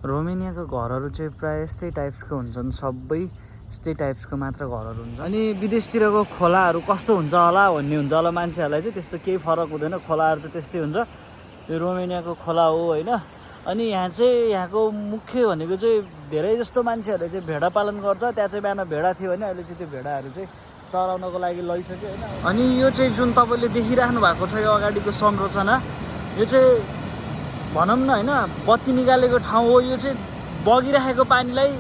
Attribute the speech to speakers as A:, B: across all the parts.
A: रोमेनियाको घरहरू चाहिँ प्रायः यस्तै टाइप्सको हुन्छन्, सबै यस्तै टाइप्सको मात्र घरहरू हुन्छ। अनि विदेशतिरको खोलाहरू कस्तो हुन्छ होला भन्ने हुन्छ होला मान्छेहरूलाई चाहिँ, त्यस्तो केही फरक हुँदैन, खोलाहरू चाहिँ त्यस्तै हुन्छ। यो रोमेनियाको खोला हो होइन। अनि यहाँ चाहिँ यहाँको मुख्य भनेको चाहिँ धेरै जस्तो मान्छेहरूले चाहिँ भेडा पालन गर्छ। त्यहाँ चाहिँ बिहान भेडा थियो भने अहिले चाहिँ त्यो भेडाहरू चाहिँ चराउनको लागि लैसक्यो होइन। अनि यो चाहिँ जुन तपाईँले देखिराख्नु भएको छ यो अगाडिको संरचना, यो चाहिँ भनौँ न होइन बत्ती निकालेको ठाउँ हो। यो चाहिँ बगिरहेको पानीलाई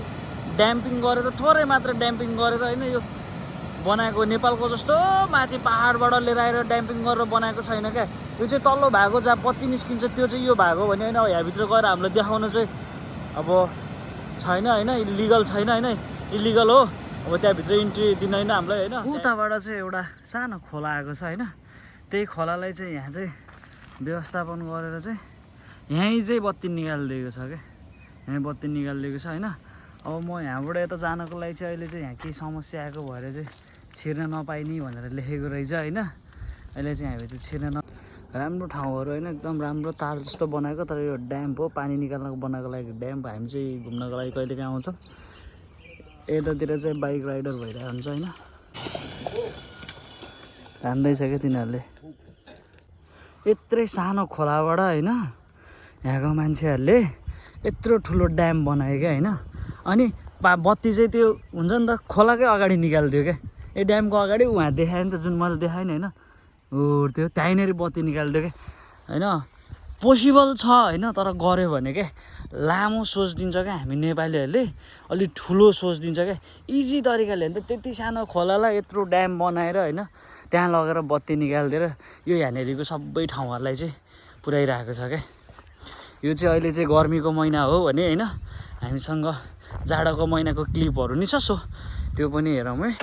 A: ड्याम्पिङ गरेर थोरै मात्र ड्याम्पिङ गरेर होइन यो बनाएको, नेपालको जस्तो माथि पाहाडबाट लिएर आएर ड्याम्पिङ गरेर बनाएको छैन क्या। यो चाहिँ तल्लो भाग हो जहाँ बत्ती निस्किन्छ, त्यो चाहिँ यो भाग हो भने होइन। यहाँभित्र गएर हामीलाई देखाउन चाहिँ अब छैन होइन, इलिगल छैन होइन, इलिगल हो। अब त्यहाँभित्र इन्ट्री दिँदैन हामीलाई होइन। उताबाट चाहिँ एउटा सानो खोला आएको छ होइन, त्यही खोलालाई चाहिँ यहाँ चाहिँ व्यवस्थापन गरेर चाहिँ यहीँ चाहिँ बत्ती निकालिदिएको छ क्या, यहीँ बत्ती निकालिदिएको छ होइन। अब म यहाँबाट यता जानको लागि चाहिँ अहिले चाहिँ यहाँ केही समस्या आएको भएर चाहिँ छिर्न नपाइने भनेर लेखेको रहेछ होइन। अहिले चाहिँ हामीभित्र छिर्न राम्रो ठाउँहरू होइन, एकदम राम्रो ताल जस्तो बनाएको। तर यो ड्याम हो, पानी निकाल्नको बनाएको लागि ड्याम। हामी चाहिँ घुम्नको लागि कहिलेकाहीँ आउँछौँ। यतातिर चाहिँ बाइक राइडर भइरहेको हुन्छ होइन, हान्दैछ क्या तिनीहरूले। यत्रै सानो खोलाबाट होइन यहाँको मान्छेहरूले यत्रो ठुलो ड्याम बनायो क्या होइन। अनि बत्ती चाहिँ त्यो हुन्छ नि त खोलाकै अगाडि निकालिदियो क्या, यो ड्यामको अगाडि उहाँ देखायो नि त, जुन मैले देखाएँ नि होइन, हो त्यो त्यहीँनिर बत्ती निकालिदियो क्या होइन। पोसिबल छ होइन, तर गऱ्यो भने क्या लामो सोच दिन्छ क्या हामी नेपालीहरूले, अलिक ठुलो सोच दिन्छ क्या। इजी तरिकाले होइन त, त्यति सानो खोलालाई यत्रो ड्याम बनाएर होइन त्यहाँ लगेर बत्ती निकालिदिएर यो यहाँनिरको सबै ठाउँहरूलाई चाहिँ पुऱ्याइरहेको छ क्या। यो चाहिँ अहिले चाहिँ गर्मीको महिना हो भने होइन, हामीसँग जाडोको महिनाको क्लिपहरू नि छ, सो त्यो पनि हेरौँ है।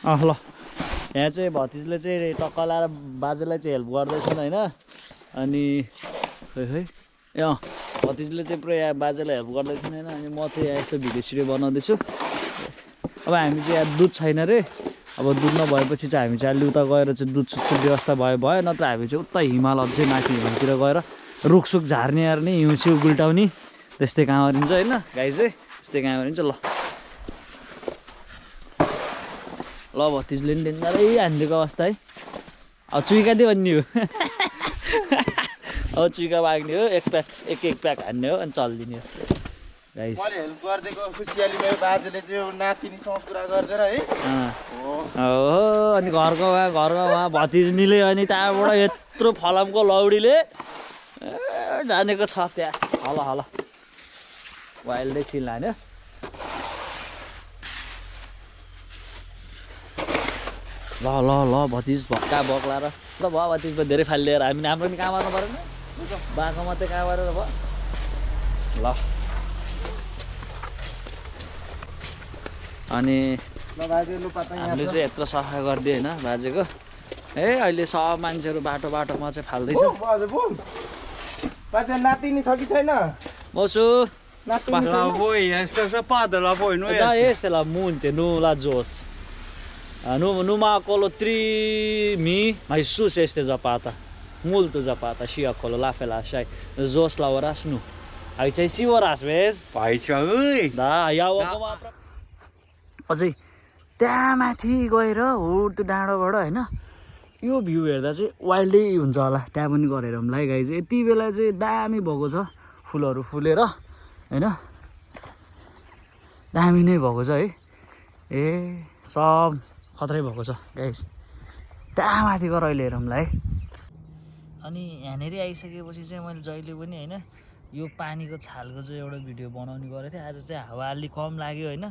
A: ल यहाँ चाहिँ भतिजले चाहिँ टक्क लाएर बाजेलाई चाहिँ हेल्प गर्दैछन् होइन। अनि खै खै ए भतिजले चाहिँ पुरै यहाँ बाजेलाई हेल्प गर्दैछन् होइन। अनि म चाहिँ यहाँ यसो भिडियो सिडियो बनाउँदैछु। अब हामी चाहिँ यहाँ दुध छैन रे, अब दुध नभएपछि चाहिँ हामी चाहिँ अलि उता गएर चाहिँ दुध सुधको व्यवस्था भयो, नत्र हामी चाहिँ उता हिमाल अझै माथि हिमालतिर गएर रुखसुख झार्ने हार्ने हिउँ सिउ गुल्टाउने त्यस्तै काम गरिन्छ होइन। गाई चाहिँ त्यस्तै काम गरिन्छ। ल भतिजले पनि डेन्जरै हानिदिएको अवस्था है। अब चुइका दियो भन्ने हो अब चुइका माग्ने हो, एक प्याक हान्ने हो अनि चलिदिने हो। गाइस
B: मैले हेल्प गरिदिएको खुसियालीमा बाजेले चाहिँ नातिनीसँग कुरा गर्दै है।
A: हो अनि घरको उहाँ भतिजनीले अनि त्यहाँबाट यत्रो फलामको लौडीले जानेको छ त्यहाँ। हल वाइल्डै चिल हान्यो। ल भतिज भक्का बक्ला र ल भयो भतिज त धेरै फालिदिएर हामी हाम्रो पनि काम गर्नु परेन, बाको मात्रै काम गरेर भयो। ल अनि हामीले चाहिँ यत्रो सफा गरिदियो होइन बाजेको। अहिले सब मान्छेहरू बाटोमा चाहिँ फाल्दैछ।
B: नातिनी छ कि छैन?
A: मसु la munte, nu la jos. Numai acolo 3000 mai sus este zăpata. Multă zăpata și acolo, la fel așa e. Jos la oraș nu. Aici e și oraș, vezi?
B: Aici îi.
A: Da, iau acum aproape. अझै त्यहाँ माथि गएर हो त्यो डाँडोबाट होइन यो view हेर्दा चाहिँ वाइल्डै हुन्छ होला। त्यहाँ पनि गरेर मलाई गाई चाहिँ यति बेला चाहिँ दामी भएको छ, फुलहरू फुलेर होइन दामी नै भएको छ है। सब खत्रै भएको छ गाइस। त्यहाँ माथि गएर अहिले हेरौँलाई है। अनि यहाँनिर आइसकेपछि चाहिँ मैले जहिले पनि होइन यो पानीको छालको चाहिँ एउटा भिडियो बनाउने गरेको थिएँ। आज चाहिँ हावा अलि कम लाग्यो होइन,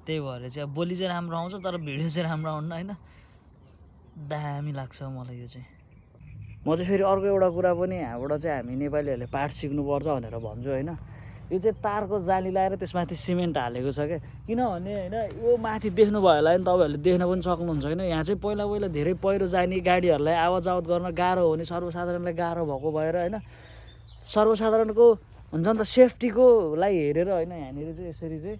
A: त्यही भएर चाहिँ अब बोली चाहिँ राम्रो आउँछ तर भिडियो चाहिँ राम्रो आउन्न होइन। दामी लाग्छ मलाई यो चाहिँ। म चाहिँ फेरि अर्को एउटा कुरा पनि यहाँबाट चाहिँ हामी नेपालीहरूले पाठ सिक्नुपर्छ भनेर भन्छु होइन। यो चाहिँ तारको जाली लगाएर त्यसमाथि सिमेन्ट हालेको छ क्या। किनभने होइन यो माथि देख्नुभयो होला नि, तपाईँहरूले देख्न पनि सक्नुहुन्छ होइन। यहाँ चाहिँ पहिला धेरै पहिरो जाने गाडीहरूलाई आवाज आवत गर्न गाह्रो हुने, सर्वसाधारणलाई गाह्रो भएको भएर होइन सर्वसाधारणको हुन्छ नि त सेफ्टीको लागि हेरेर होइन यहाँनिर चाहिँ यसरी चाहिँ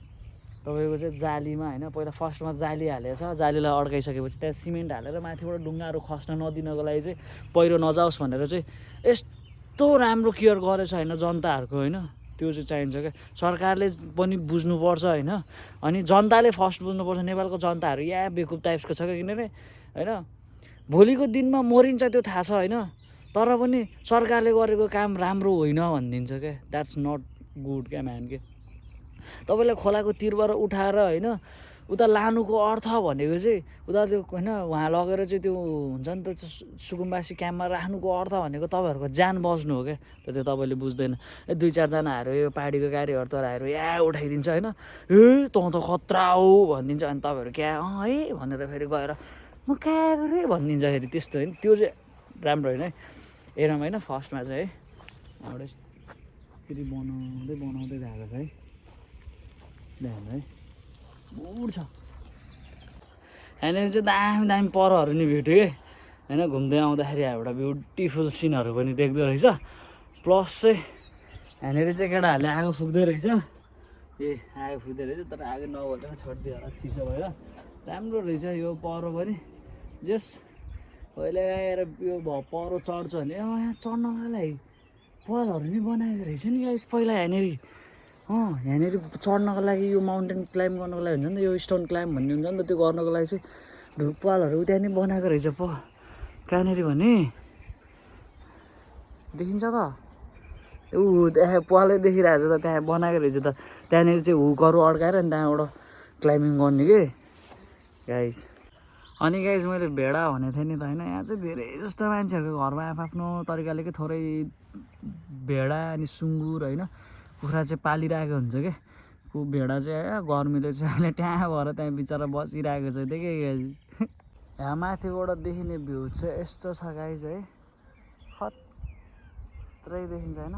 A: तपाईँको चाहिँ जालीमा होइन पहिला फर्स्टमा जाली हालेछ जालीलाई अड्काइसकेपछि त्यहाँ सिमेन्ट हालेर माथिबाट ढुङ्गाहरू खस्न नदिनको लागि चाहिँ पहिरो नजाओस् भनेर चाहिँ यस्तो राम्रो केयर गरेछ होइन जनताहरूको होइन त्यो चाहिँ चाहिन्छ क्या सरकारले पनि बुझ्नुपर्छ होइन अनि जनताले फर्स्ट बुझ्नुपर्छ नेपालको जनताहरू या बेकुब टाइप्सको छ क्या किनभने होइन भोलिको दिनमा मरिन्छ त्यो थाहा छ होइन तर पनि सरकारले गरेको काम राम्रो होइन भनिदिन्छ क्या द्याट्स नट गुड क्या म्यान के तपाईँलाई खोलाको तिरबाट उठाएर होइन उता लानुको अर्थ भनेको चाहिँ उता त्यो होइन उहाँ लगेर चाहिँ त्यो हुन्छ नि त सुकुम्बासी क्याम्पमा राख्नुको अर्थ भनेको तपाईँहरूको ज्यान बस्नु हो क्या त्यो तपाईँले बुझ्दैन ए 2-4 जनाहरू यो पार्टीको कार्यकर्ताहरू या उठाइदिन्छ होइन ए तँ त खतरा हो भनिदिन्छ अनि तपाईँहरू क्या है भनेर फेरि गएर म कहाँ गरेँ भनिदिन्छ फेरि त्यस्तो होइन त्यो चाहिँ राम्रो होइन है एरम होइन फर्स्टमा चाहिँ है एउटा फेरि बनाउँदै गएको छ है ध्यान है बुढ छ यहाँनिर चाहिँ दामी दामी परहरू नि भेट्यो कि होइन घुम्दै आउँदाखेरि एउटा ब्युटिफुल सिनहरू पनि देख्दो रहेछ प्लस चाहिँ यहाँनिर चाहिँ केटाहरूले आगो फुक्दै रहेछ ए आगो फुक्दै रहेछ तर आगो नभएर छोडिदियो होला चिसो भएर राम्रो रहेछ यो पर पनि जस कहिले आएर यो पर चढ्छ भने यहाँ चढ्नको लागि पालहरू नि बनाएको रहेछ नि गाइस पहिला यहाँनिर यहाँनिर चढ्नको लागि यो माउन्टेन क्लाइम्ब गर्नको लागि हुन्छ नि त यो स्टोन क्लाइम्ब भन्ने हुन्छ नि त त्यो गर्नको लागि चाहिँ ढुकपालहरू त्यहाँ नि बनाएको रहेछ कहाँनिर भने देखिन्छ त त्यहाँ पालै देखिरहेको छ त त्यहाँ बनाएको रहेछ त त्यहाँनिर चाहिँ हुकहरू अड्काएर अनि त्यहाँबाट क्लाइम्बिङ गर्ने के गाइस अनि गाइस मैले भेडा भनेको थिएँ नि त होइन यहाँ चाहिँ धेरै जस्तो मान्छेहरूको घरमा आफ्नो तरिकाले के थोरै भेडा अनि सुँगुर होइन कुखुरा चाहिँ पालिरहेको हुन्छ क्या भेडा चाहिँ गर्मीले चाहिँ अहिले त्यहाँ भएर त्यहाँ बिचरा बसिरहेको छ देखेँ यहाँ माथिबाट देखिने भ्यू चाहिँ यस्तो छ गाइस है खत्रै देखिन्छ होइन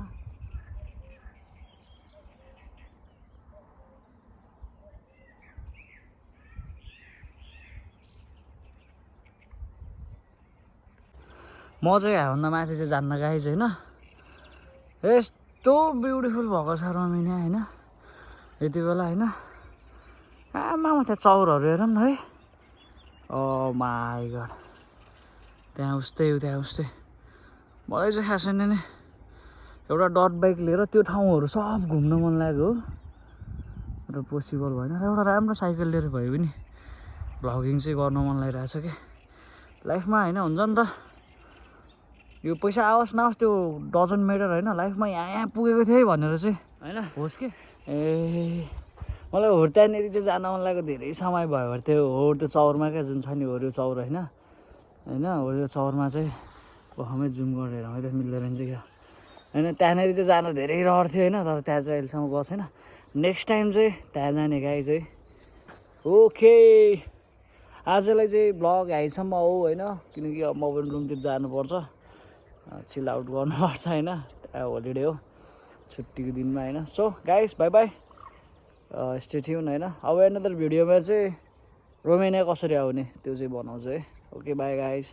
A: म चाहिँ यहाँभन्दा माथि चाहिँ जान्न गाइस होइन यस्तो ब्युटिफुल भएको छ रमिना होइन यति बेला होइन आमा त्यहाँ चौरहरू हेरौँ न है ओ माई गड त्यहाँ उस्तै मलाई चाहिँ खास छैन नि एउटा डट बाइक लिएर त्यो ठाउँहरू सब घुम्न मन लाग्यो हो र पोसिबल भएन र एउटा राम्रो साइकल लिएर भयो पनि भ्लगिङ चाहिँ गर्नु मन लागिरहेछ क्या लाइफमा होइन हुन्छ नि त यो पैसा आओस् नआओस् त्यो डजन्ट म्याटर होइन लाइफमा यहाँ पुगेको थिएँ भनेर चाहिँ होइन होस् कि ए मलाई हो त्यहाँनिर चाहिँ जान मन लाग्यो धेरै समय भयो भने त्यो हो त्यो चौरमा क्या जुन छ नि हो त्यो चौर होइन हो त्यो चौरमा चाहिँ ओखमै जुम गरेर है त मिल्दो रहेछ क्या होइन त्यहाँनिर चाहिँ जान धेरै रहर थियो होइन तर त्यहाँ चाहिँ अहिलेसम्म गएको छैन नेक्स्ट टाइम चाहिँ त्यहाँ जाने गाई चाहिँ ओके आजलाई चाहिँ ब्लग यहीँसम्म हो होइन किनकि अब म पनि रुमतिर जानुपर्छ चिल आउट गर्नुपर्छ होइन होलिडे हो छुट्टीको दिनमा होइन so guys by by stay tune होइन अब एनदर भिडियोमा चाहिँ रोमेनिया कसरी आउने त्यो चाहिँ बनाउँछु है ओके बाई गाइस